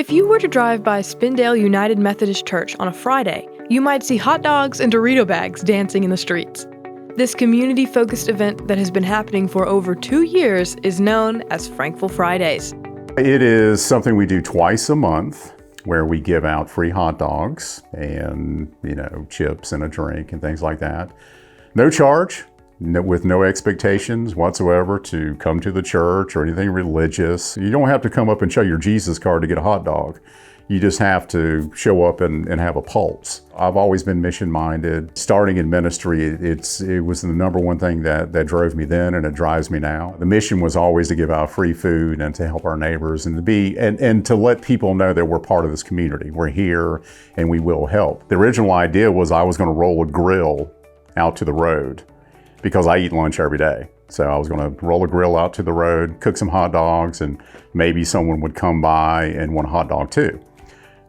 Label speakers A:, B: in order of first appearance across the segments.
A: If you were to drive by Spindale United Methodist Church on a Friday, you might see hot dogs and Dorito bags dancing in the streets. This community-focused event that has been happening for over 2 years is known as Frankful Fridays.
B: It is something we do twice a month where we give out free hot dogs and, chips and a drink and things like that. No charge, with no expectations whatsoever to come to the church or anything religious. You don't have to come up and show your Jesus card to get a hot dog. You just have to show up and have a pulse. I've always been mission-minded. Starting in ministry, it was the number one thing that drove me then, and it drives me now. The mission was always to give out free food and to help our neighbors and to let people know that we're part of this community. We're here and we will help. The original idea was I was going to roll a grill out to the road because I eat lunch every day. So I was going to roll a grill out to the road, cook some hot dogs, and maybe someone would come by and want a hot dog too.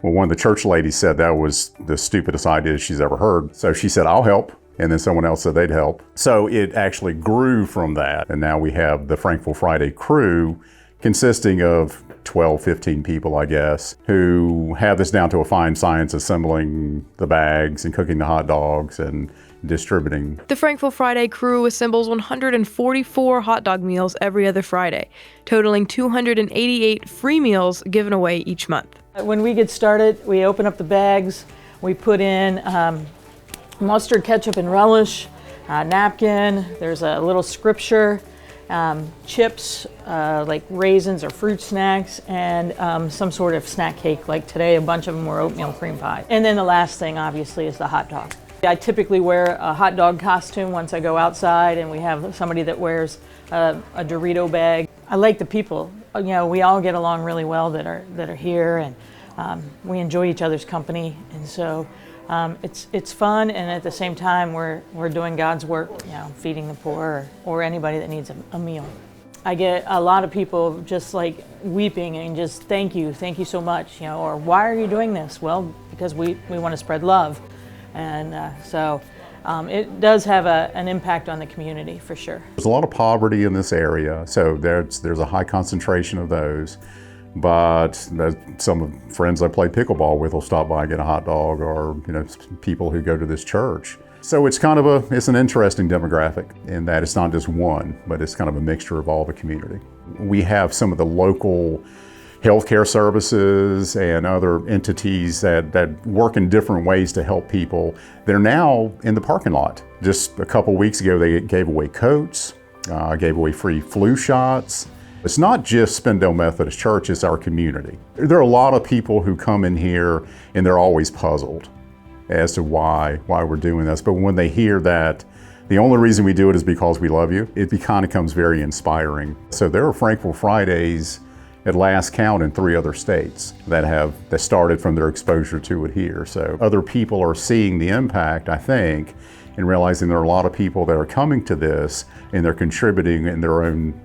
B: Well, one of the church ladies said that was the stupidest idea she's ever heard. So she said, I'll help. And then someone else said they'd help. So it actually grew from that. And now we have the Frankful Friday crew consisting of 12, 15 people, I guess, who have this down to a fine science, assembling the bags and cooking the hot dogs and distributing.
A: The Frankful Friday crew assembles 144 hot dog meals every other Friday, totaling 288 free meals given away each month.
C: When we get started, we open up the bags, we put in mustard, ketchup, and relish, napkin, there's a little scripture, chips like raisins or fruit snacks, and some sort of snack cake. Like today, a bunch of them were oatmeal cream pie. And then the last thing, obviously, is the hot dog. I typically wear a hot dog costume once I go outside, and we have somebody that wears a Dorito bag. I like the people. We all get along really well that are here, and we enjoy each other's company, and so it's fun, and at the same time we're doing God's work, feeding the poor or anybody that needs a meal. I get a lot of people just like weeping and just thank you so much, or why are you doing this? Well, because we want to spread love, and so it does have an impact on the community for sure.
B: There's a lot of poverty in this area, so there's a high concentration of those. But some friends I play pickleball with will stop by and get a hot dog, or people who go to this church. So it's kind of it's an interesting demographic in that it's not just one, but it's kind of a mixture of all the community. We have some of the local healthcare services and other entities that work in different ways to help people. They're now in the parking lot. Just a couple weeks ago, they gave away coats, gave away free flu shots. It's not just Spindale Methodist Church, it's our community. There are a lot of people who come in here and they're always puzzled as to why we're doing this. But when they hear that the only reason we do it is because we love you, it kind of becomes very inspiring. So there are Frankful Fridays at last count in 3 other states that started from their exposure to it here. So other people are seeing the impact, I think, and realizing there are a lot of people that are coming to this and they're contributing in their own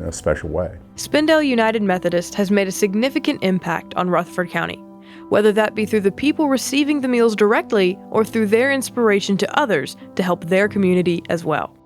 B: a special way.
A: Spindale United Methodist has made a significant impact on Rutherford County, whether that be through the people receiving the meals directly or through their inspiration to others to help their community as well.